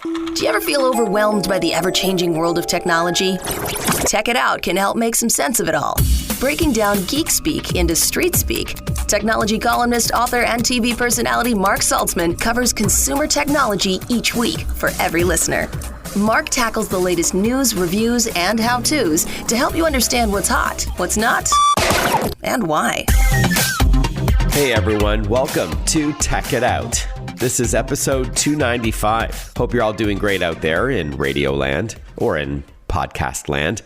Do you ever feel overwhelmed by the ever-changing world of technology? Tech It Out can help make some sense of it all. Breaking down geek speak into street speak, technology columnist, author, and TV personality Mark Saltzman covers consumer technology each week for every listener. Mark tackles the latest news, reviews, and how-tos to help you understand what's hot, what's not, and why. Hey everyone, welcome to Tech It Out. This is episode 295. Hope you're all doing great out there in radio land or in podcast land.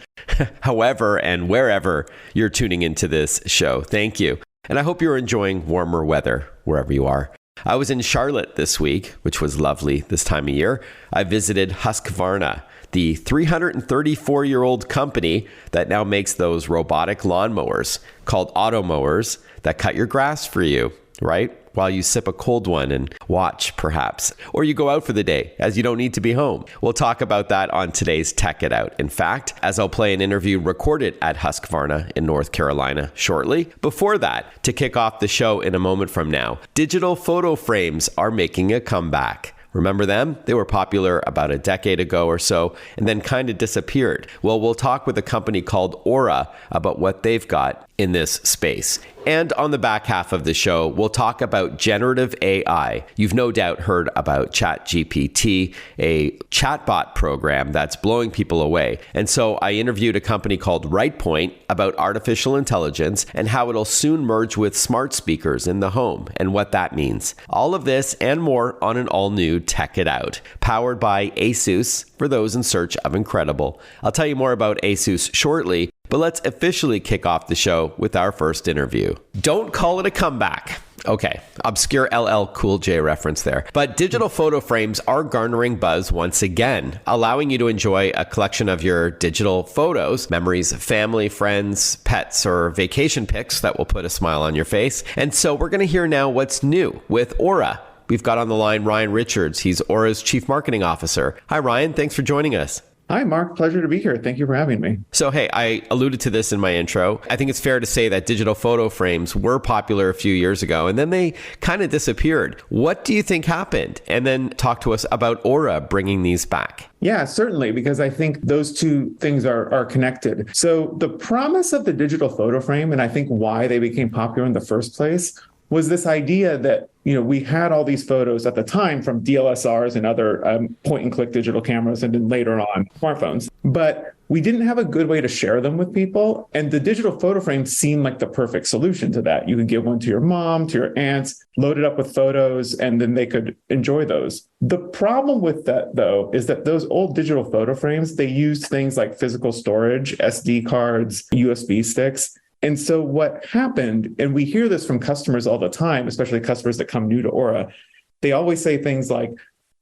However and wherever you're tuning into this show, thank you. And I hope you're enjoying warmer weather wherever you are. I was in Charlotte this week, which was lovely this time of year. I visited Husqvarna, the 334-year-old company that now makes those robotic lawnmowers called Automowers that cut your grass for you, right? While you sip a cold one and watch, perhaps. Or you go out for the day, as you don't need to be home. We'll talk about that on today's Tech It Out. In fact, as I'll play an interview recorded at Husqvarna in North Carolina shortly. Before that, to kick off the show in a moment from now, digital photo frames are making a comeback. Remember them? They were popular about a decade ago or so and then kind of disappeared. Well, we'll talk with a company called Aura about what they've got in this space. And on the back half of the show, we'll talk about generative AI. You've no doubt heard about ChatGPT, a chatbot program that's blowing people away. And so I interviewed a company called Rightpoint about artificial intelligence and how it'll soon merge with smart speakers in the home and what that means. All of this and more on an all-new Tech It Out, powered by ASUS for those in search of incredible. I'll tell you more about ASUS shortly, but let's officially kick off the show with our first interview. Don't call it a comeback. Okay, obscure LL Cool J reference there. But digital photo frames are garnering buzz once again, allowing you to enjoy a collection of your digital photos, memories of family, friends, pets, or vacation pics that will put a smile on your face. And so we're going to hear now what's new with Aura. We've got on the line Ryan Richards. He's Aura's Chief Marketing Officer. Hi, Ryan. Thanks for joining us. Hi, Mark. Pleasure to be here. Thank you for having me. So, hey, I alluded to this in my intro. I think it's fair to say that digital photo frames were popular a few years ago, and then they kind of disappeared. What do you think happened? And then talk to us about Aura bringing these back. Yeah, certainly, because I think those two things are connected. So the promise of the digital photo frame, and I think why they became popular in the first place, was this idea that, we had all these photos at the time from DSLRs and other point-and-click digital cameras and then later on smartphones. But we didn't have a good way to share them with people. And the digital photo frame seemed like the perfect solution to that. You could give one to your mom, to your aunts, load it up with photos, and then they could enjoy those. The problem with that, though, is that those old digital photo frames, they used things like physical storage, SD cards, USB sticks. And so what happened, and we hear this from customers all the time, especially customers that come new to Aura, they always say things like,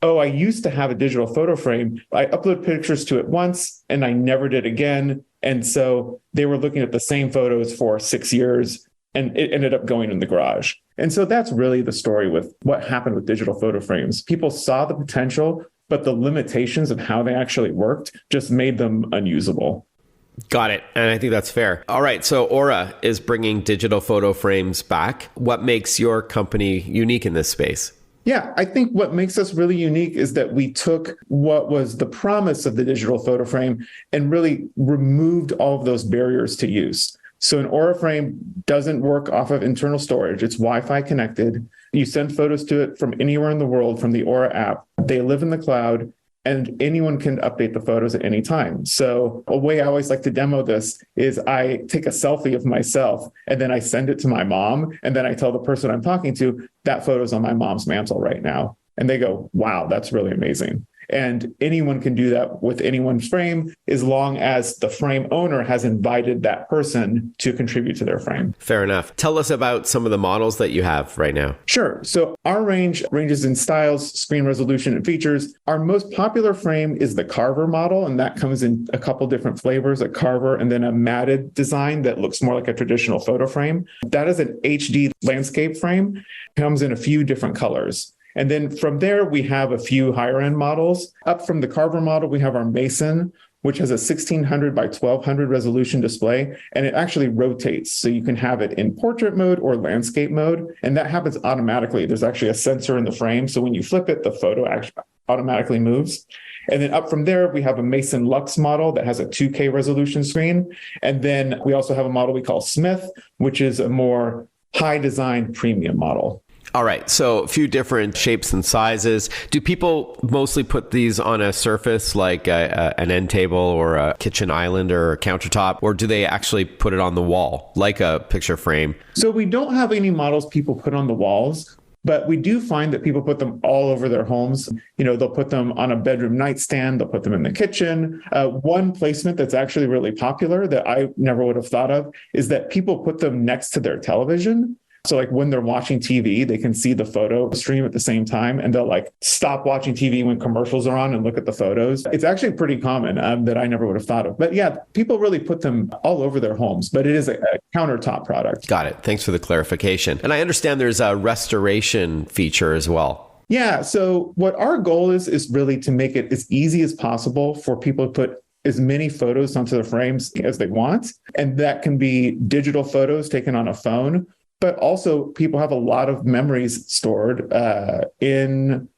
oh, I used to have a digital photo frame. I uploaded pictures to it once and I never did again. And so they were looking at the same photos for 6 years and it ended up going in the garage. And so that's really the story with what happened with digital photo frames. People saw the potential, but the limitations of how they actually worked just made them unusable. Got it. And I think that's fair. All right. So Aura is bringing digital photo frames back. What makes your company unique in this space? Yeah, I think what makes us really unique is that we took what was the promise of the digital photo frame and really removed all of those barriers to use. So an Aura frame doesn't work off of internal storage. It's Wi-Fi connected. You send photos to it from anywhere in the world from the Aura app. They live in the cloud. And anyone can update the photos at any time. So a way I always like to demo this is I take a selfie of myself and then I send it to my mom. And then I tell the person I'm talking to, that photo's on my mom's mantle right now. And they go, wow, that's really amazing. And anyone can do that with anyone's frame as long as the frame owner has invited that person to contribute to their frame. Fair enough. Tell us about some of the models that you have right now. Sure. So our ranges in styles, screen resolution, and features. Our most popular frame is the Carver model, and that comes in a couple different flavors, a Carver and then a matted design that looks more like a traditional photo frame. That is an HD landscape frame, comes in a few different colors. And then from there, we have a few higher end models. Up from the Carver model, we have our Mason, which has a 1600 by 1200 resolution display, and it actually rotates. So you can have it in portrait mode or landscape mode, and that happens automatically. There's actually a sensor in the frame. So when you flip it, the photo automatically moves. And then up from there, we have a Mason Lux model that has a 2K resolution screen. And then we also have a model we call Smith, which is a more high design premium model. All right. So a few different shapes and sizes. Do people mostly put these on a surface like an end table or a kitchen island or a countertop, or do they actually put it on the wall like a picture frame? So we don't have any models people put on the walls, but we do find that people put them all over their homes. They'll put them on a bedroom nightstand. They'll put them in the kitchen. One placement that's actually really popular that I never would have thought of is that people put them next to their television. So like when they're watching TV, they can see the photo stream at the same time, and they'll like stop watching TV when commercials are on and look at the photos. It's actually pretty common that I never would have thought of. But yeah, people really put them all over their homes, but it is a countertop product. Got it. Thanks for the clarification. And I understand there's a restoration feature as well. Yeah. So what our goal is really to make it as easy as possible for people to put as many photos onto their frames as they want. And that can be digital photos taken on a phone. But also people have a lot of memories stored in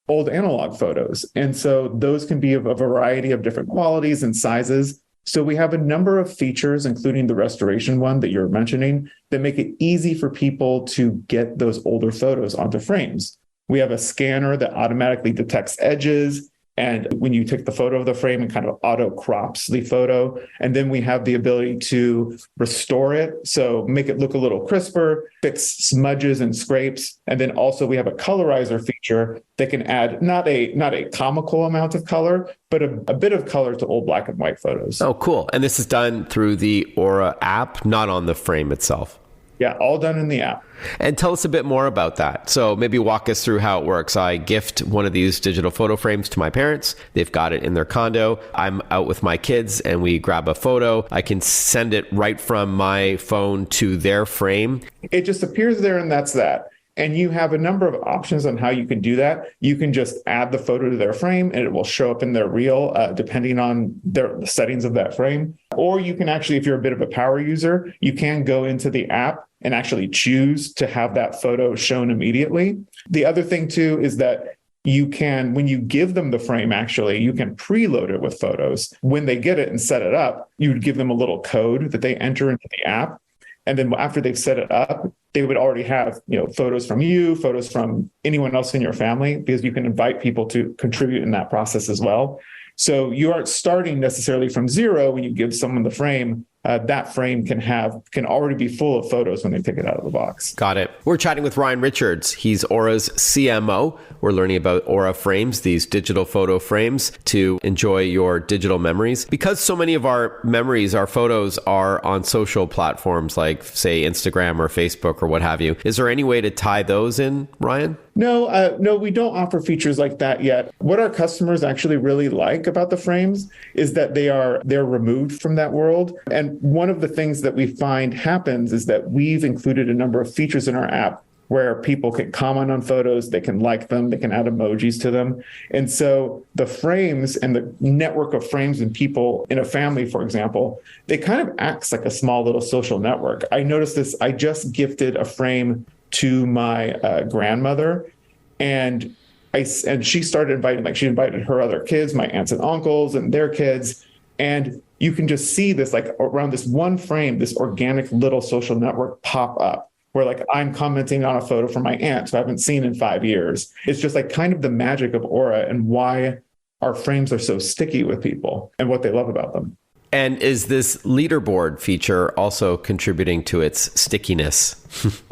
old analog photos. And so those can be of a variety of different qualities and sizes. So we have a number of features, including the restoration one that you're mentioning, that make it easy for people to get those older photos onto frames. We have a scanner that automatically detects edges. And when you take the photo of the frame, it kind of auto crops the photo. And then we have the ability to restore it. So make it look a little crisper, fix smudges and scrapes. And then also we have a colorizer feature that can add not a comical amount of color, but a bit of color to old black and white photos. Oh, cool. And this is done through the Aura app, not on the frame itself. Yeah, all done in the app. And tell us a bit more about that. So maybe walk us through how it works. I gift one of these digital photo frames to my parents. They've got it in their condo. I'm out with my kids and we grab a photo. I can send it right from my phone to their frame. It just appears there and that's that. And you have a number of options on how you can do that. You can just add the photo to their frame and it will show up in their reel, depending on the settings of that frame. Or you can actually, if you're a bit of a power user, you can go into the app and actually choose to have that photo shown immediately. The other thing too is that you can, when you give them the frame, actually, you can preload it with photos. When they get it and set it up, you would give them a little code that they enter into the app. And then after they've set it up, they would already have, photos from you, photos from anyone else in your family, because you can invite people to contribute in that process as well. So you aren't starting necessarily from zero when you give someone the frame. That frame can already be full of photos when they take it out of the box. Got it. We're chatting with Ryan Richards. He's Aura's CMO. We're learning about Aura frames, these digital photo frames to enjoy your digital memories. Because so many of our memories, our photos are on social platforms like, say, Instagram or Facebook or what have you. Is there any way to tie those in, Ryan? No, we don't offer features like that yet. What our customers actually really like about the frames is that they're removed from that world. And one of the things that we find happens is that we've included a number of features in our app where people can comment on photos, they can like them, they can add emojis to them. And so the frames and the network of frames and people in a family, for example, they kind of acts like a small little social network. I noticed this. I just gifted a frame to my grandmother, and she started inviting, she invited her other kids, my aunts and uncles and their kids. And you can just see this, around this one frame, this organic little social network pop up where I'm commenting on a photo from my aunt who I haven't seen in 5 years. It's just kind of the magic of Aura and why our frames are so sticky with people and what they love about them. And is this leaderboard feature also contributing to its stickiness?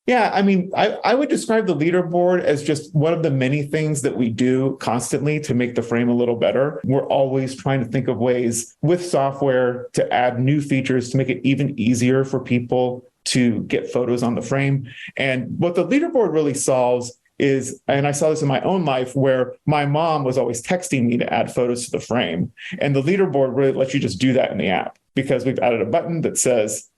Yeah, I would describe the leaderboard as just one of the many things that we do constantly to make the frame a little better. We're always trying to think of ways with software to add new features to make it even easier for people to get photos on the frame. And what the leaderboard really solves is, and I saw this in my own life, where my mom was always texting me to add photos to the frame. And the leaderboard really lets you just do that in the app, because we've added a button that says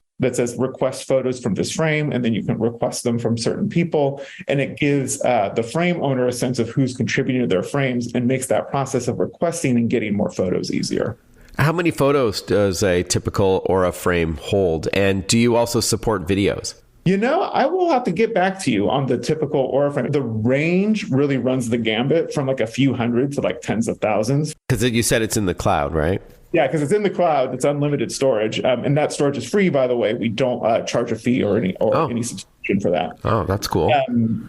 request photos from this frame, and then you can request them from certain people. And it gives the frame owner a sense of who's contributing to their frames and makes that process of requesting and getting more photos easier. How many photos does a typical Aura frame hold? And do you also support videos? I will have to get back to you on the typical Aura frame. The range really runs the gambit from like a few hundred to like tens of thousands. Because you said it's in the cloud, right? Yeah, because it's in the cloud. It's unlimited storage. And that storage is free, by the way. We don't charge a fee or any subscription for that. Oh, that's cool.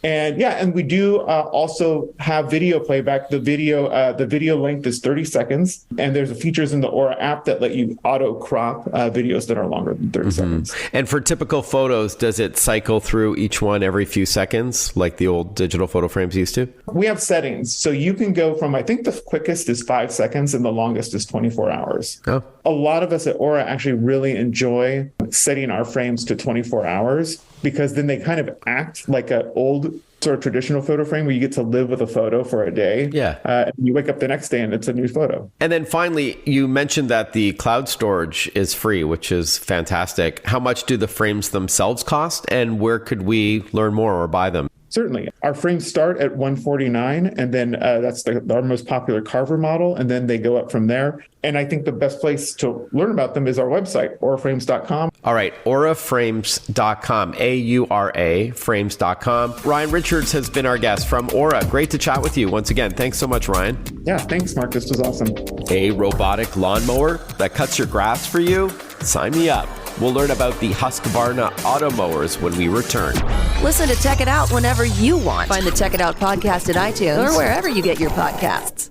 And we do also have video playback. The video length is 30 seconds. And there's features in the Aura app that let you auto crop videos that are longer than 30 seconds. And for typical photos, does it cycle through each one every few seconds like the old digital photo frames used to? We have settings. So you can go from, I think the quickest is 5 seconds and the longest is 24 hours. Oh. A lot of us at Aura actually really enjoy setting our frames to 24 hours because then they kind of act like an old sort of traditional photo frame where you get to live with a photo for a day. Yeah. And you wake up the next day and it's a new photo. And then finally, you mentioned that the cloud storage is free, which is fantastic. How much do the frames themselves cost and where could we learn more or buy them? Certainly. Our frames start at $149, and then that's our most popular carver model, and then they go up from there. And I think the best place to learn about them is our website, auraframes.com. All right, auraframes.com, A-U-R-A, frames.com. Ryan Richards has been our guest from Aura. Great to chat with you once again. Thanks so much, Ryan. Yeah, thanks, Mark. This was awesome. A robotic lawnmower that cuts your grass for you? Sign me up. We'll learn about the Husqvarna Automowers when we return. Listen to Tech It Out whenever you want. Find the Tech It Out podcast at iTunes or wherever you get your podcasts.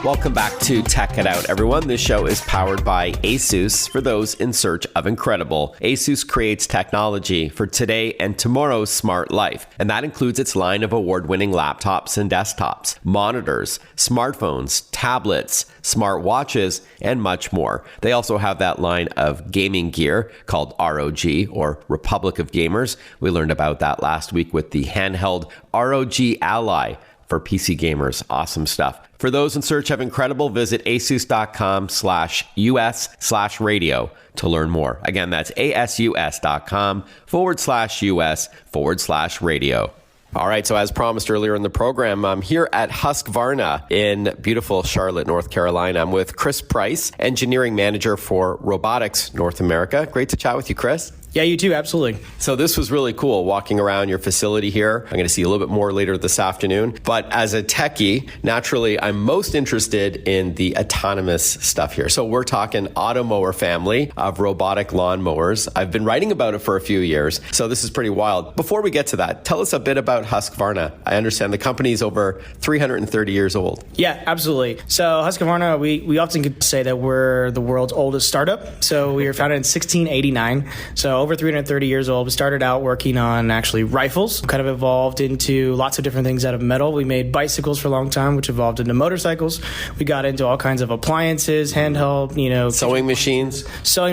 Welcome back to Tech It Out, everyone. This show is powered by ASUS for those in search of incredible. ASUS creates technology for today and tomorrow's smart life, and that includes its line of award-winning laptops and desktops, monitors, smartphones, tablets, smartwatches, and much more. They also have that line of gaming gear called ROG, or Republic of Gamers. We learned about that last week with the handheld ROG Ally for PC gamers. Awesome stuff. For those in search of incredible, visit asus.com/US/radio to learn more. Again, that's asus.com/US/radio. All right, so as promised earlier in the program, I'm here at Husqvarna in beautiful Charlotte, North Carolina. I'm with Chris Price, Engineering Manager for Robotics North America. Great to chat with you, Chris. Yeah, you too. Absolutely. So this was really cool walking around your facility here. I'm going to see a little bit more later this afternoon. But as a techie, naturally, I'm most interested in the autonomous stuff here. So we're talking Automower family of robotic lawnmowers. I've been writing about it for a few years. So this is pretty wild. Before we get to that, tell us a bit about Husqvarna. I understand the company is over 330 years old. Yeah, absolutely. So Husqvarna, we often could say that we're the world's oldest startup. So we were founded in 1689. So over 330 years old. We started out working on actually rifles, kind of evolved into lots of different things out of metal. We made bicycles for a long time, which evolved into motorcycles. We got into all kinds of appliances, handheld, sewing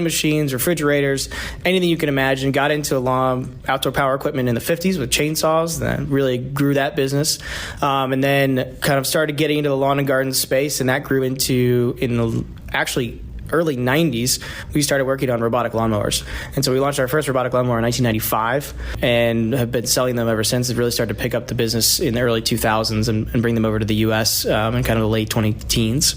machines, refrigerators, anything you can imagine. Got into outdoor power equipment in the 50s with chainsaws. That really grew that business. And then kind of started getting into the lawn and garden space, and that grew into, early 90s, we started working on robotic lawnmowers. And so we launched our first robotic lawnmower in 1995 and have been selling them ever since. It really started to pick up the business in the early 2000s and bring them over to the U.S. In kind of the late 2010s.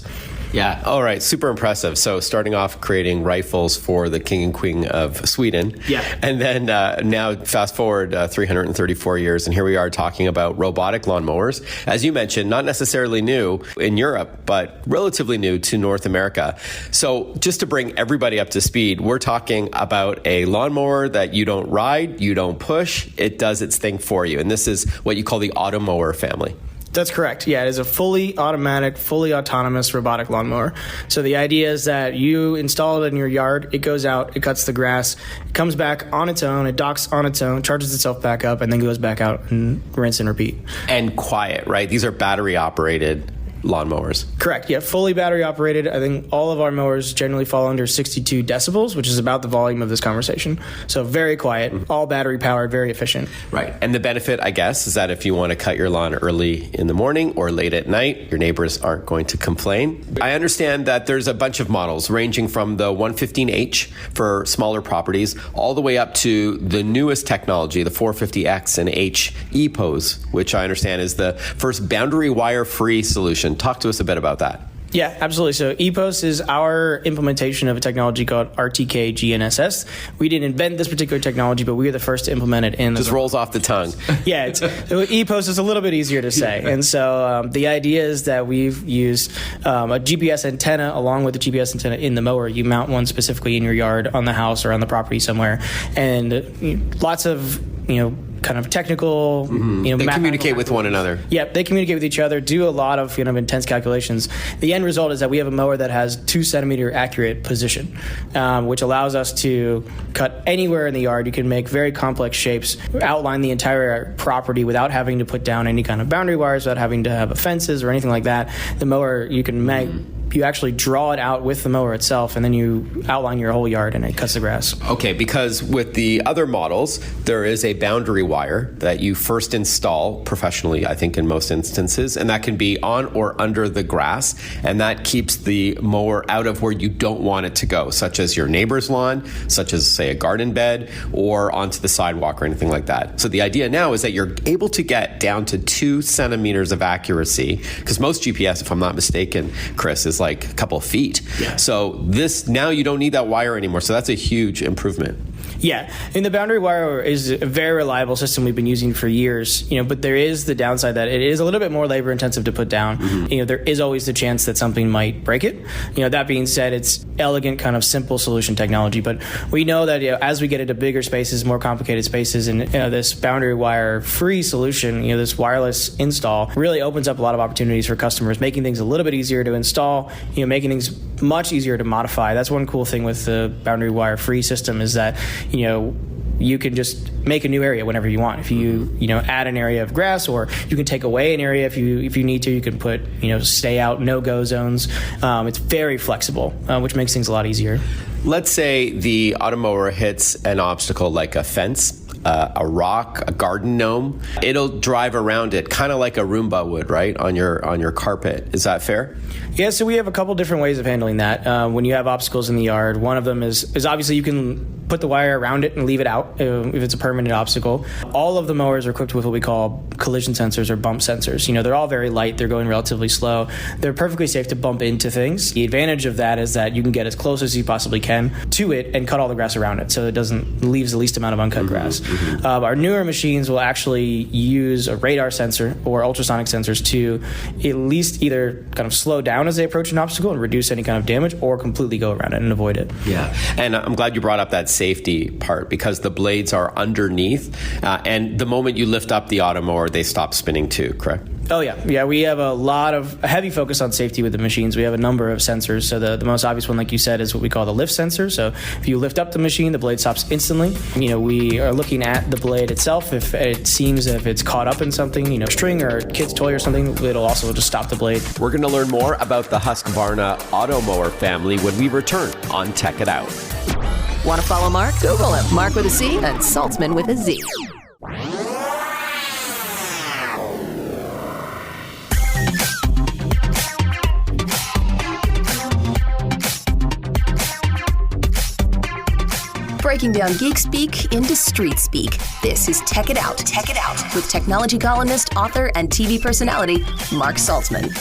Yeah. All right. Super impressive. So starting off creating rifles for the king and queen of Sweden. Yeah. And then now fast forward 334 years, and here we are talking about robotic lawnmowers. As you mentioned, not necessarily new in Europe, but relatively new to North America. So just to bring everybody up to speed, we're talking about a lawnmower that you don't ride, you don't push, it does its thing for you. And this is what you call the Automower family. That's correct. Yeah, it is a fully automatic, fully autonomous robotic lawnmower. So the idea is that you install it in your yard, it goes out, it cuts the grass, it comes back on its own, it docks on its own, charges itself back up, and then goes back out and rinse and repeat. And quiet, right? These are battery operated lawnmowers. Correct. Yeah, fully battery operated. I think all of our mowers generally fall under 62 decibels, which is about the volume of this conversation. So very quiet, all battery powered, very efficient. Right. And the benefit, I guess, is that if you want to cut your lawn early in the morning or late at night, your neighbors aren't going to complain. I understand that there's a bunch of models ranging from the 115H for smaller properties all the way up to the newest technology, the 450X and H EPOS, which I understand is the first boundary wire free solution. Talk to us a bit about that. Yeah, absolutely. So EPOS is our implementation of a technology called RTK GNSS. We didn't invent this particular technology, but we were the first to implement it in. Just rolls off the tongue. Yeah, EPOS is a little bit easier to say. And so the idea is that we've used a GPS antenna along with the GPS antenna in the mower. You mount one specifically in your yard, on the house, or on the property somewhere. And lots of, kind of technical, they communicate with one another. Yep, they communicate with each other, do a lot of intense calculations. The end result is that we have a mower that has 2 centimeter accurate position, which allows us to cut anywhere in the yard. You can make very complex shapes, outline the entire property without having to put down any kind of boundary wires, without having to have fences or anything like that. The mower, you can make. You actually draw it out with the mower itself, and then you outline your whole yard, and it cuts the grass. Okay, because with the other models, there is a boundary wire that you first install professionally, I think in most instances, and that can be on or under the grass, and that keeps the mower out of where you don't want it to go, such as your neighbor's lawn, such as, say, a garden bed, or onto the sidewalk or anything like that. So the idea now is that you're able to get down to 2 centimeters of accuracy, because most GPS, if I'm not mistaken, Chris, is like a couple of feet. Yeah. So this, now you don't need that wire anymore. So that's a huge improvement. Yeah, and the boundary wire is a very reliable system we've been using for years, but there is the downside that it is a little bit more labor intensive to put down. There is always the chance that something might break it. That being said, it's elegant, kind of simple solution technology, but we know that as we get into bigger spaces, more complicated spaces, and this boundary wire free solution, this wireless install really opens up a lot of opportunities for customers, making things a little bit easier to install, making things much easier to modify. That's one cool thing with the boundary wire free system is that you can just make a new area whenever you want. If you add an area of grass, or you can take away an area if you need to. You can put stay out, no go zones. It's very flexible, which makes things a lot easier. Let's say the Automower hits an obstacle like a fence, a rock, a garden gnome. It'll drive around it kind of like a Roomba would, right, on your carpet. Is that fair? Yeah, so we have a couple different ways of handling that. When you have obstacles in the yard, one of them is obviously you can put the wire around it and leave it out if it's a permanent obstacle. All of the mowers are equipped with what we call collision sensors or bump sensors. They're all very light. They're going relatively slow. They're perfectly safe to bump into things. The advantage of that is that you can get as close as you possibly can to it and cut all the grass around it, so it leaves the least amount of uncut grass. Our newer machines will actually use a radar sensor or ultrasonic sensors to at least either kind of slow down as they approach an obstacle and reduce any kind of damage, or completely go around it and avoid it. Yeah, and I'm glad you brought up that safety part, because the blades are underneath, and the moment you lift up the Automower, they stop spinning too, correct? Oh, yeah. We have a heavy focus on safety with the machines. We have a number of sensors. So the most obvious one, like you said, is what we call the lift sensor. So if you lift up the machine, the blade stops instantly. We are looking at the blade itself. If it seems if it's caught up in something, string or a kid's toy or something, it'll also just stop the blade. We're going to learn more about the Husqvarna Automower family when we return on Tech It Out. Want to follow Mark? Google him. Mark with a C and Saltzman with a Z. Breaking down geek speak into street speak. This is Tech It Out. Tech It Out with technology columnist, author, and TV personality Mark Saltzman.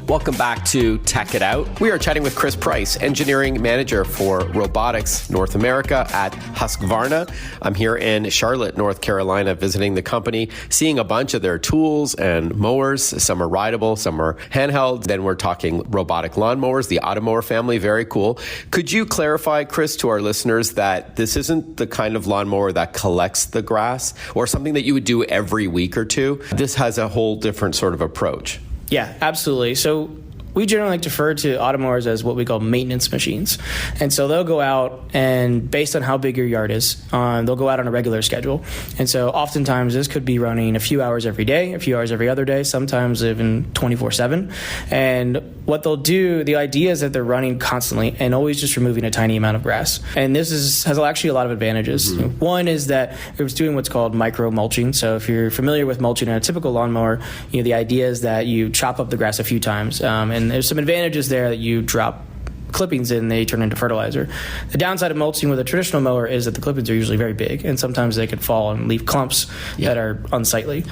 Welcome back to Tech It Out. We are chatting with Chris Price, engineering manager for Robotics North America at Husqvarna. I'm here in Charlotte, North Carolina, visiting the company, seeing a bunch of their tools and mowers. Some are rideable, some are handheld. Then we're talking robotic lawnmowers, the Automower family, very cool. Could you clarify, Chris, to our listeners that this isn't the kind of lawnmower that collects the grass or something that you would do every week or two? This has a whole different sort of approach. Yeah, absolutely. So we generally like to refer to Automowers as what we call maintenance machines. And so they'll go out and based on how big your yard is, they'll go out on a regular schedule. And so oftentimes this could be running a few hours every day, a few hours every other day, sometimes even 24/7. And what they'll do, the idea is that they're running constantly and always just removing a tiny amount of grass. And this has actually a lot of advantages. One is that it was doing what's called micro mulching. So if you're familiar with mulching on a typical lawnmower, the idea is that you chop up the grass a few times. And there's some advantages there that you drop clippings in, they turn into fertilizer. The downside of mulching with a traditional mower is that the clippings are usually very big, and sometimes they could fall and leave clumps that are unsightly.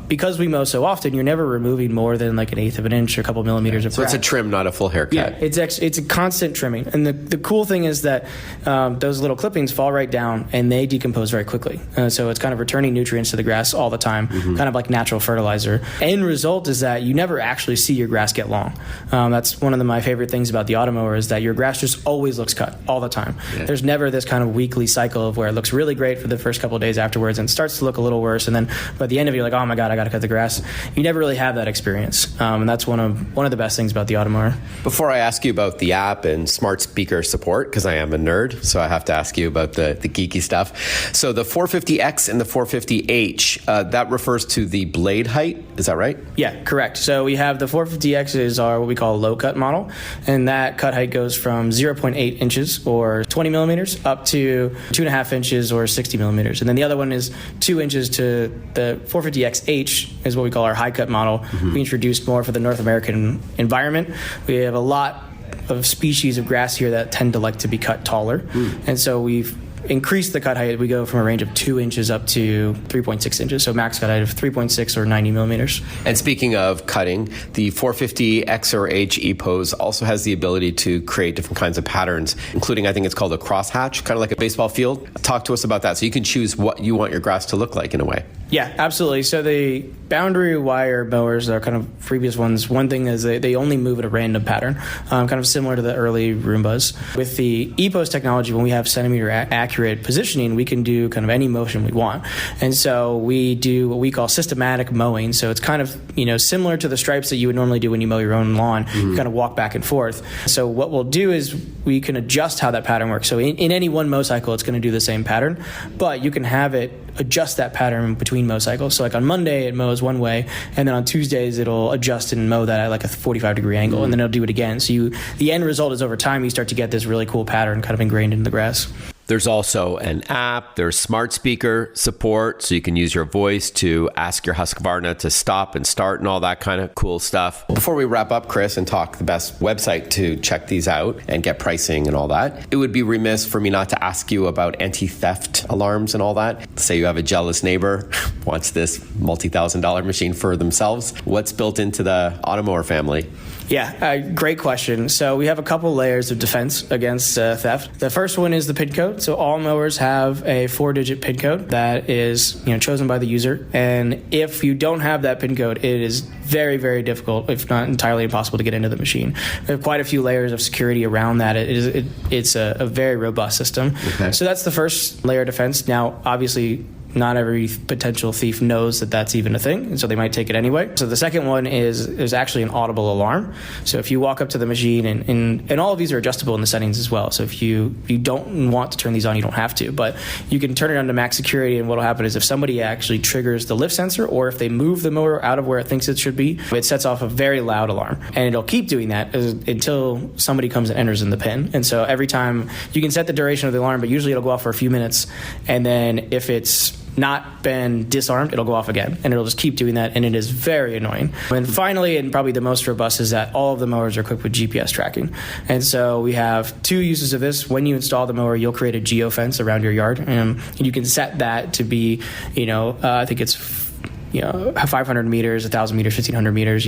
Because we mow so often, you're never removing more than like 1/8 of an inch or a couple millimeters of grass. So it's a trim, not a full haircut. Yeah, it's a constant trimming. And the cool thing is that those little clippings fall right down and they decompose very quickly. So it's kind of returning nutrients to the grass all the time, kind of like natural fertilizer. End result is that you never actually see your grass get long. That's one of my favorite things about the Automower is that your grass just always looks cut all the time. Yeah. There's never this kind of weekly cycle of where it looks really great for the first couple of days afterwards and starts to look a little worse, and then by the end of it, you're like, oh my God, I got to cut the grass. You never really have that experience, and that's one of the best things about the Automower. Before I ask you about the app and smart speaker support, because I am a nerd, so I have to ask you about the geeky stuff. So the 450X and the 450H, that refers to the blade height, is that right? Yeah, correct. So we have the 450X is our what we call a low cut model, and that cut height goes from 0.8 inches or 20 millimeters up to 2.5 inches or 60 millimeters. And then the other one is 2 inches to the 450XH is what we call our high cut model. We introduced more for the North American environment. We have a lot of species of grass here that tend to like to be cut taller. And so we've increase the cut height. We go from a range of 2 inches up to 3.6 inches. So max cut height of 3.6 or 90 millimeters. And speaking of cutting, the 450X or H EPOS also has the ability to create different kinds of patterns, including I think it's called a crosshatch, kind of like a baseball field. Talk to us about that. So you can choose what you want your grass to look like in a way. Yeah, absolutely. So the boundary wire mowers are kind of previous ones. One thing is they only move at a random pattern, kind of similar to the early Roombas. With the EPOS technology, when we have centimeter accurate positioning, we can do kind of any motion we want. And so we do what we call systematic mowing. So it's kind of, similar to the stripes that you would normally do when you mow your own lawn. You kind of walk back and forth. So what we'll do is we can adjust how that pattern works. So in any one mow cycle, it's going to do the same pattern, but you can have it adjust that pattern between mow cycles. So like on Monday, it mows one way, and then on Tuesdays, it'll adjust and mow that at like a 45-degree angle, and then it'll do it again. So the end result is over time, you start to get this really cool pattern kind of ingrained into the grass. There's also an app, there's smart speaker support, so you can use your voice to ask your Husqvarna to stop and start and all that kind of cool stuff. Before we wrap up, Chris, and talk the best website to check these out and get pricing and all that, it would be remiss for me not to ask you about anti-theft alarms and all that. Say you have a jealous neighbor wants this multi-$1,000 machine for themselves. What's built into the Automower family? Yeah, great question. So we have a couple layers of defense against theft. The first one is the PIN code. So all mowers have a 4-digit PIN code that is chosen by the user. And if you don't have that PIN code, it is very, very difficult, if not entirely impossible, to get into the machine. We have quite a few layers of security around that. It's a very robust system. Okay. So that's the first layer of defense. Now, obviously, not every potential thief knows that that's even a thing, and so they might take it anyway. So the second one is there's actually an audible alarm. So if you walk up to the machine, and all of these are adjustable in the settings as well. So if you don't want to turn these on, you don't have to, but you can turn it on to max security, and what will happen is if somebody actually triggers the lift sensor, or if they move the mower out of where it thinks it should be, it sets off a very loud alarm, and it'll keep doing that until somebody comes and enters in the PIN. And so every time, you can set the duration of the alarm, but usually it'll go off for a few minutes, and then if it's not been disarmed, it'll go off again, and it'll just keep doing that, and it is very annoying. And finally, and probably the most robust, is that all of the mowers are equipped with GPS tracking. And so we have 2 uses of this. When you install the mower, you'll create a geofence around your yard, and you can set that to be, I think it's 500 meters, 1,000 meters, 1,500 meters,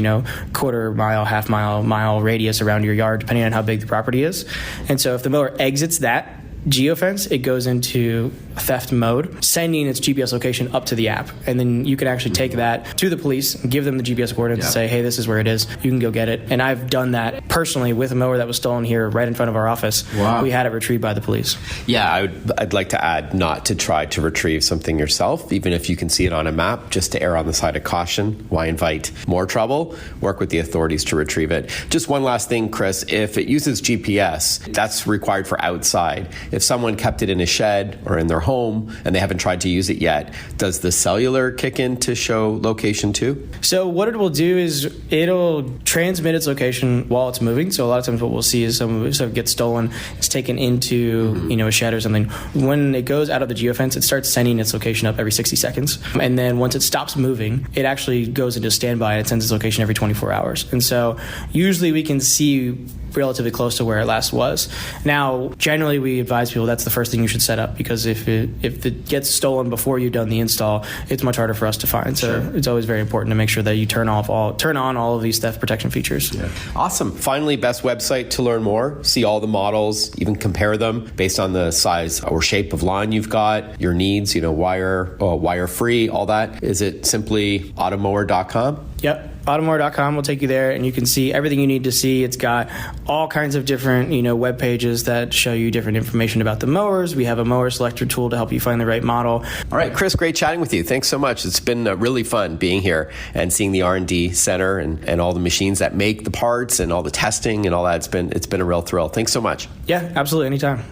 quarter mile, half mile, mile radius around your yard, depending on how big the property is. And so if the mower exits that geofence, it goes into theft mode, sending its GPS location up to the app. And then you can actually take that to the police and give them the GPS coordinates and say, hey, this is where it is. You can go get it. And I've done that personally with a mower that was stolen here right in front of our office. Wow. We had it retrieved by the police. Yeah, I'd like to add not to try to retrieve something yourself, even if you can see it on a map, just to err on the side of caution. Why invite more trouble? Work with the authorities to retrieve it. Just one last thing, Chris. If it uses GPS, that's required for outside. If someone kept it in a shed or in their home and they haven't tried to use it yet, does the cellular kick in to show location too? So what it will do is it'll transmit its location while it's moving. So a lot of times what we'll see is some stuff gets stolen, it's taken into a shed or something. When it goes out of the geofence, it starts sending its location up every 60 seconds. And then once it stops moving, it actually goes into standby and it sends its location every 24 hours. And so usually we can see relatively close to where it last was. Now, generally we advise people that's the first thing you should set up, because if it gets stolen before you've done the install, it's much harder for us to find. So it's always very important to make sure that you turn on all of these theft protection features. Yeah. Awesome. Finally, best website to learn more, see all the models, even compare them based on the size or shape of lawn you've got, your needs, wire free, all that. Is it simply automower.com? Yep. Automower.com will take you there, and you can see everything you need to see. It's got all kinds of different, web pages that show you different information about the mowers. We have a mower selector tool to help you find the right model. All right, Chris, great chatting with you. Thanks so much. It's been really fun being here and seeing the R&D center and all the machines that make the parts and all the testing and all that. It's been a real thrill. Thanks so much. Yeah, absolutely. Anytime.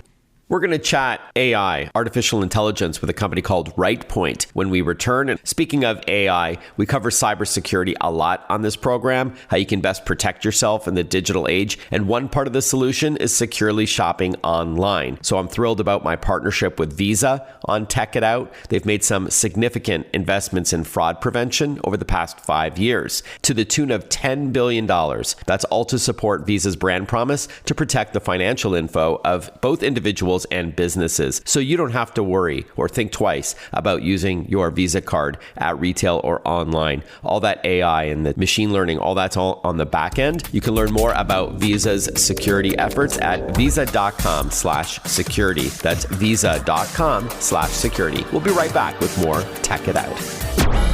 We're going to chat AI, artificial intelligence, with a company called Rightpoint when we return. And speaking of AI, we cover cybersecurity a lot on this program, how you can best protect yourself in the digital age. And one part of the solution is securely shopping online. So I'm thrilled about my partnership with Visa on Tech It Out. They've made some significant investments in fraud prevention over the past 5 years to the tune of $10 billion. That's all to support Visa's brand promise to protect the financial info of both individuals and businesses, so you don't have to worry or think twice about using your Visa card at retail or online. All that AI and the machine learning, all that's all on the back end. You can learn more about Visa's security efforts at visa.com/security. That's visa.com/security. We'll be right back with more Tech It Out.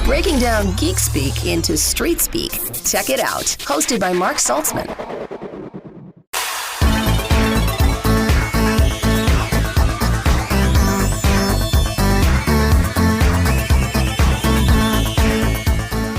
Breaking down geek speak into street speak. Tech It Out, hosted by Mark Saltzman.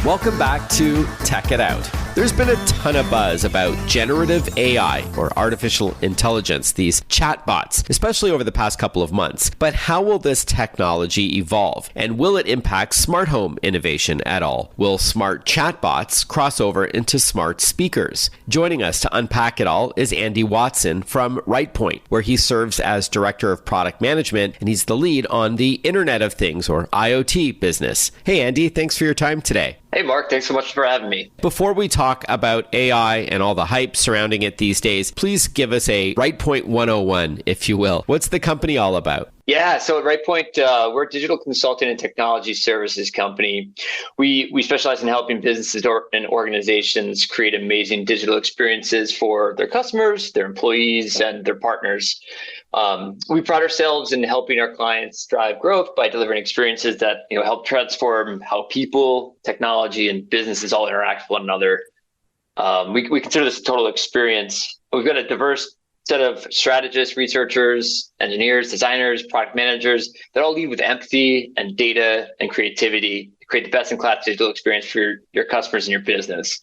Welcome back to Tech It Out. There's been a ton of buzz about generative AI, or artificial intelligence, these chatbots, especially over the past couple of months. But how will this technology evolve? And will it impact smart home innovation at all? Will smart chatbots cross over into smart speakers? Joining us to unpack it all is Andy Watson from Rightpoint, where he serves as Director of Product Management, and he's the lead on the Internet of Things, or IoT business. Hey, Andy, thanks for your time today. Hey, Mark, thanks so much for having me. Before we talk about AI and all the hype surrounding it these days, please give us a Rightpoint 101, if you will. What's the company all about? Yeah, so at Rightpoint, we're a digital consulting and technology services company. We specialize in helping businesses and organizations create amazing digital experiences for their customers, their employees, and their partners. We pride ourselves in helping our clients drive growth by delivering experiences that help transform how people, technology, and businesses all interact with one another. We consider this a total experience. We've got a diverse set of strategists, researchers, engineers, designers, product managers that all lead with empathy and data and creativity to create the best-in-class digital experience for your customers and your business.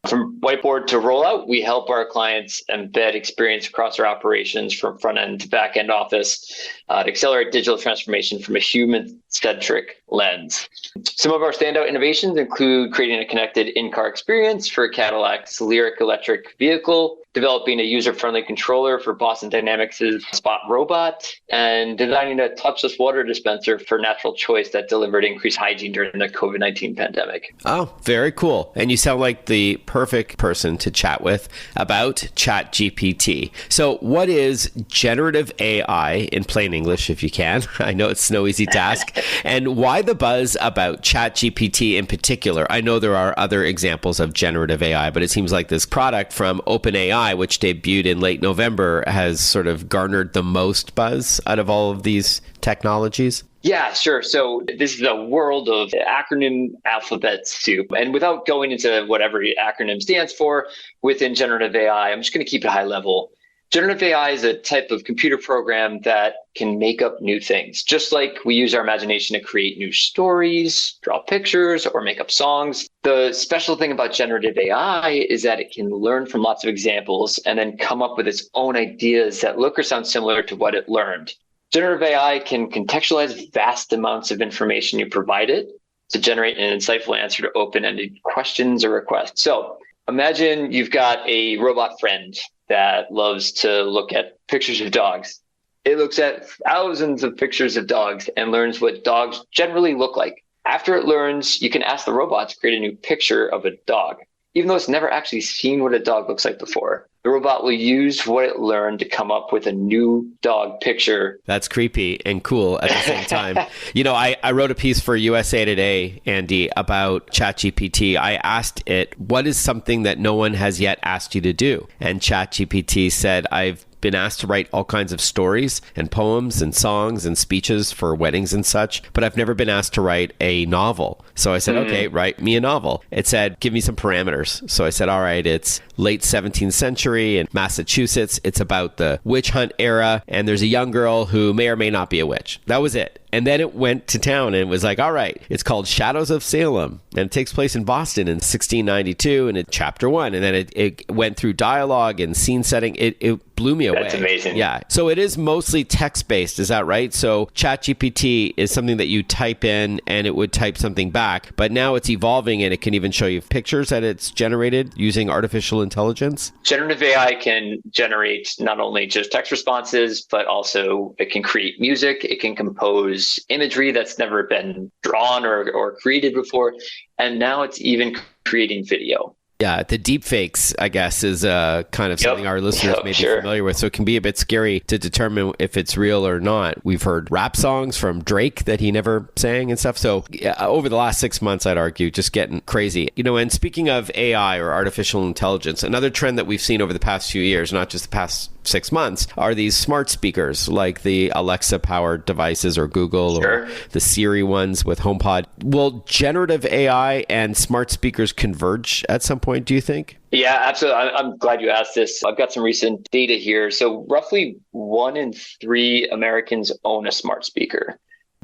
From whiteboard to rollout, we help our clients embed experience across our operations from front end to back end office to accelerate digital transformation from a human-centric lens. Some of our standout innovations include creating a connected in-car experience for Cadillac's Lyriq electric vehicle, developing a user-friendly controller for Boston Dynamics' Spot Robot, and designing a touchless water dispenser for Natural Choice that delivered increased hygiene during the COVID-19 pandemic. Oh, very cool. And you sound like the perfect person to chat with about ChatGPT. So what is generative AI in plain English, if you can? I know it's no easy task. And why the buzz about ChatGPT in particular? I know there are other examples of generative AI, but it seems like this product from OpenAI AI, which debuted in late November, has sort of garnered the most buzz out of all of these technologies? Yeah, sure. So this is a world of acronym alphabet soup. And without going into what every acronym stands for within generative AI, I'm just going to keep it high level. Generative AI is a type of computer program that can make up new things. Just like we use our imagination to create new stories, draw pictures, or make up songs. The special thing about generative AI is that it can learn from lots of examples and then come up with its own ideas that look or sound similar to what it learned. Generative AI can contextualize vast amounts of information you provide it to generate an insightful answer to open-ended questions or requests. So imagine you've got a robot friend that loves to look at pictures of dogs. It looks at thousands of pictures of dogs and learns what dogs generally look like. After it learns, you can ask the robot to create a new picture of a dog, even though it's never actually seen what a dog looks like before. The robot will use what it learned to come up with a new dog picture. That's creepy and cool at the same time. I wrote a piece for USA Today, Andy, about ChatGPT. I asked it, what is something that no one has yet asked you to do? And ChatGPT said, I've been asked to write all kinds of stories and poems and songs and speeches for weddings and such, but I've never been asked to write a novel. So I said, okay, write me a novel. It said, give me some parameters. So I said, all right, it's late 17th century in Massachusetts. It's about the witch hunt era, and there's a young girl who may or may not be a witch. That was it. And then it went to town and was like, all right, it's called Shadows of Salem. And it takes place in Boston in 1692, and it's chapter 1. And then it went through dialogue and scene setting. It blew me away. That's amazing. Yeah. So it is mostly text-based. Is that right? So ChatGPT is something that you type in and it would type something back. But now it's evolving and it can even show you pictures that it's generated using artificial intelligence. Generative AI can generate not only just text responses, but also it can create music. It can compose imagery that's never been drawn or created before. And now it's even creating video. Yeah, the deep fakes, I guess, is kind of something our listeners may be familiar with. So it can be a bit scary to determine if it's real or not. We've heard rap songs from Drake that he never sang and stuff. So over the last 6 months, I'd argue, just getting crazy. And speaking of AI or artificial intelligence, another trend that we've seen over the past few years, not just the past 6 months, are these smart speakers like the Alexa powered devices or Google or the Siri ones with HomePod. Will generative AI and smart speakers converge at some point, do you think? Yeah, absolutely. I'm glad you asked this. I've got some recent data here. So roughly 1 in 3 Americans own a smart speaker.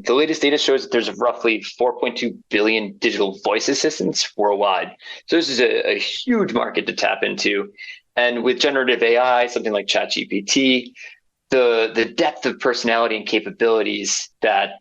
The latest data shows that there's roughly 4.2 billion digital voice assistants worldwide. So this is a huge market to tap into. And with generative AI, something like ChatGPT, the depth of personality and capabilities that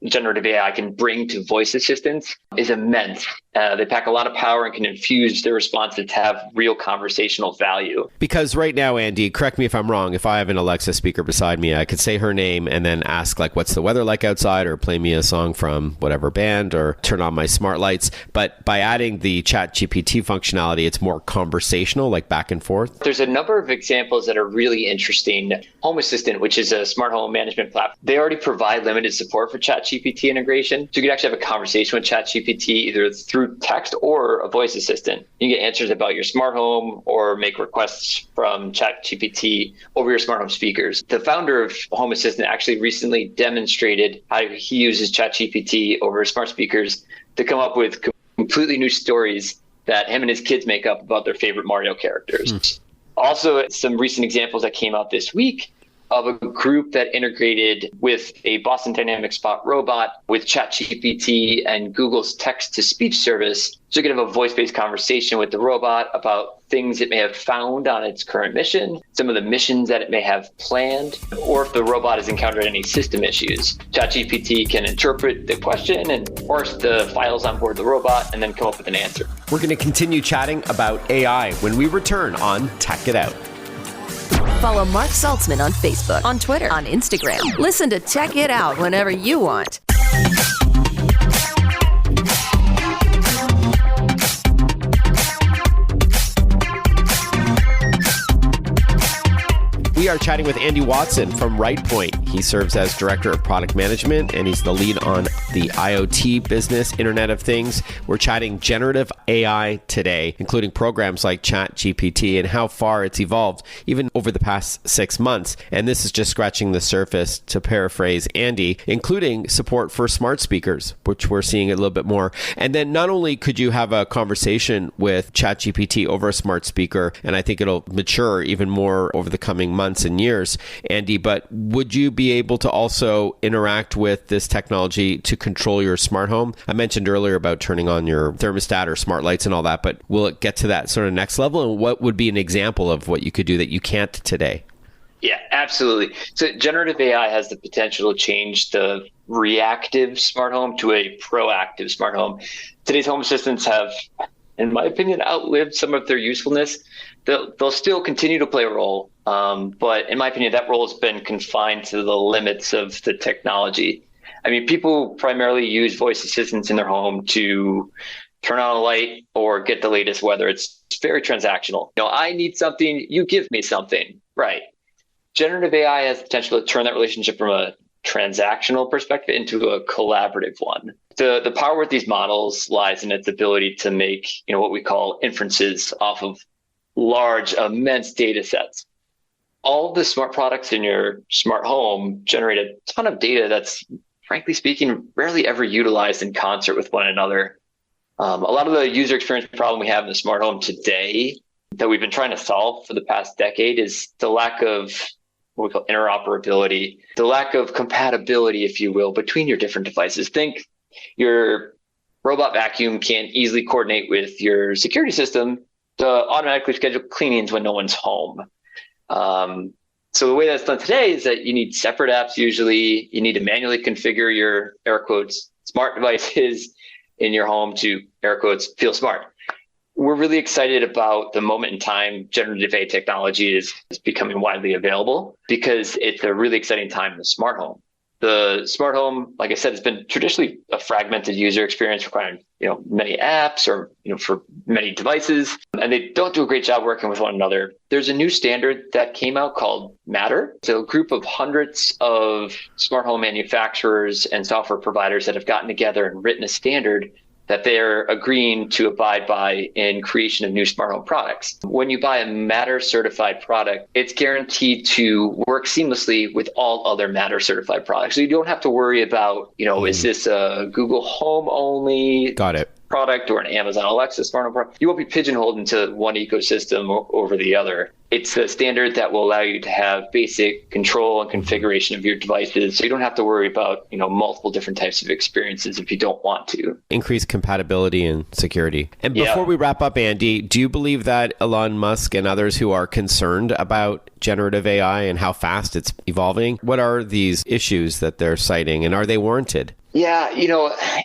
generative AI can bring to voice assistants is immense. They pack a lot of power and can infuse their responses to have real conversational value. Because right now, Andy, correct me if I'm wrong, if I have an Alexa speaker beside me, I could say her name and then ask, like, what's the weather like outside, or play me a song from whatever band, or turn on my smart lights. But by adding the ChatGPT functionality, it's more conversational, like back and forth. There's a number of examples that are really interesting. Home Assistant, which is a smart home management platform, they already provide limited support for ChatGPT integration. So you could actually have a conversation with ChatGPT either through text or a voice assistant. You can get answers about your smart home or make requests from ChatGPT over your smart home speakers. The founder of Home Assistant actually recently demonstrated how he uses ChatGPT over smart speakers to come up with completely new stories that him and his kids make up about their favorite Mario characters. Also, some recent examples that came out this week of a group that integrated with a Boston Dynamics Spot robot with ChatGPT and Google's text-to-speech service. So you can have a voice-based conversation with the robot about things it may have found on its current mission, some of the missions that it may have planned, or if the robot has encountered any system issues. ChatGPT can interpret the question and parse the files on board the robot and then come up with an answer. We're going to continue chatting about AI when we return on Tech It Out. Follow Mark Saltzman on Facebook, on Twitter, on Instagram. Listen to Tech It Out whenever you want. We are chatting with Andy Watson from Rightpoint. He serves as Director of Product Management, and he's the lead on the IoT business, Internet of Things. We're chatting generative AI today, including programs like ChatGPT and how far it's evolved, even over the past 6 months. And this is just scratching the surface, to paraphrase Andy, including support for smart speakers, which we're seeing a little bit more. And then not only could you have a conversation with ChatGPT over a smart speaker, and I think it'll mature even more over the coming months and years, Andy, but would you be able to also interact with this technology to control your smart home? I mentioned earlier about turning on your thermostat or smart lights and all that, but will it get to that sort of next level? And what would be an example of what you could do that you can't today? Yeah, absolutely. So generative AI has the potential to change the reactive smart home to a proactive smart home. Today's home assistants have, in my opinion, outlived some of their usefulness. They'll still continue to play a role, but in my opinion, that role has been confined to the limits of the technology. I mean, people primarily use voice assistants in their home to turn on a light or get the latest weather. It's very transactional. I need something, you give me something, right? Generative AI has the potential to turn that relationship from a transactional perspective into a collaborative one. The power with these models lies in its ability to make, what we call inferences off of large, immense data sets. All of the smart products in your smart home generate a ton of data that's, frankly speaking, rarely ever utilized in concert with one another. A lot of the user experience problem we have in the smart home today that we've been trying to solve for the past decade is the lack of what we call interoperability, the lack of compatibility, if you will, between your different devices. Think your robot vacuum can't easily coordinate with your security system to automatically schedule cleanings when no one's home. So the way that's done today is that you need separate apps usually. You need to manually configure your, air quotes, smart devices in your home to, air quotes, feel smart. We're really excited about the moment in time generative AI technology is becoming widely available because it's a really exciting time in the smart home. The smart home, like I said, has been traditionally a fragmented user experience requiring, many apps or, for many devices, and they don't do a great job working with one another. There's a new standard that came out called Matter. So a group of hundreds of smart home manufacturers and software providers that have gotten together and written a standard that they're agreeing to abide by in creation of new smart home products. When you buy a Matter certified product, it's guaranteed to work seamlessly with all other Matter certified products. So you don't have to worry about, is this a Google Home only product or an Amazon Alexa smart home product? You won't be pigeonholed into one ecosystem over the other. It's a standard that will allow you to have basic control and configuration of your devices. So you don't have to worry about, multiple different types of experiences if you don't want to. Increase compatibility and security. And before we wrap up, Andy, do you believe that Elon Musk and others who are concerned about generative AI and how fast it's evolving, what are these issues that they're citing and are they warranted? Yeah,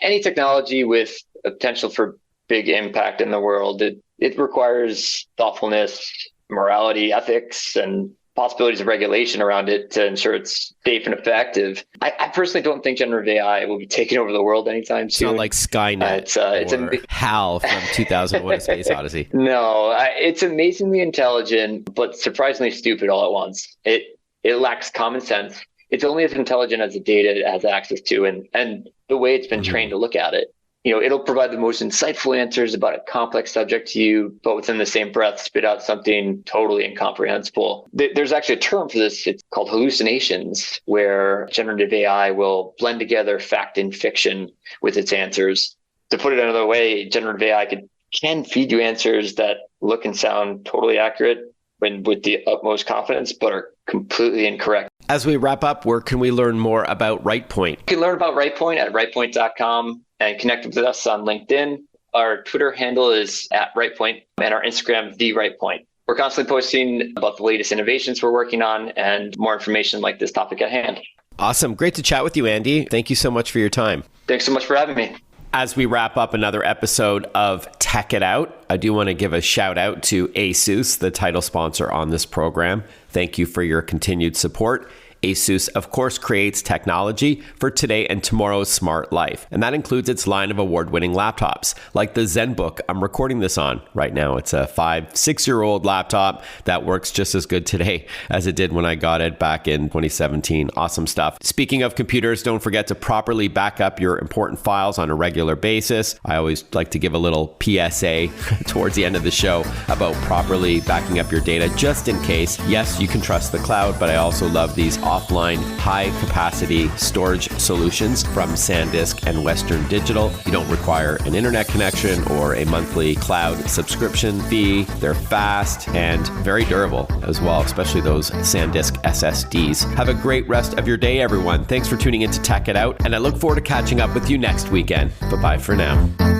any technology with a potential for big impact in the world, it requires thoughtfulness, morality, ethics, and possibilities of regulation around it to ensure it's safe and effective. I personally don't think generative AI will be taking over the world anytime soon. It's not like Skynet or HAL from 2001: A Space Odyssey. No, it's amazingly intelligent, but surprisingly stupid all at once. It lacks common sense. It's only as intelligent as the data it has access to and the way it's been trained to look at it. It'll provide the most insightful answers about a complex subject to you, but within the same breath, spit out something totally incomprehensible. There's actually a term for this. It's called hallucinations, where generative AI will blend together fact and fiction with its answers. To put it another way, generative AI can feed you answers that look and sound totally accurate with the utmost confidence, but are completely incorrect. As we wrap up, where can we learn more about Rightpoint? You can learn about Rightpoint at rightpoint.com. and connect with us on LinkedIn. Our Twitter handle is @Rightpoint and our Instagram, @TheRightPoint. We're constantly posting about the latest innovations we're working on and more information like this topic at hand. Awesome. Great to chat with you, Andy. Thank you so much for your time. Thanks so much for having me. As we wrap up another episode of Tech It Out, I do want to give a shout out to ASUS, the title sponsor on this program. Thank you for your continued support. ASUS, of course, creates technology for today and tomorrow's smart life. And that includes its line of award-winning laptops, like the ZenBook I'm recording this on right now. It's a 5-6-year-old laptop that works just as good today as it did when I got it back in 2017. Awesome stuff. Speaking of computers, don't forget to properly back up your important files on a regular basis. I always like to give a little PSA towards the end of the show about properly backing up your data just in case. Yes, you can trust the cloud, but I also love these offline high capacity storage solutions from SanDisk and Western Digital. You don't require an internet connection or a monthly cloud subscription fee. They're fast and very durable as well, especially those SanDisk SSDs. Have a great rest of your day, everyone. Thanks for tuning in to Tech It Out, and I look forward to catching up with you next weekend. Bye-bye for now.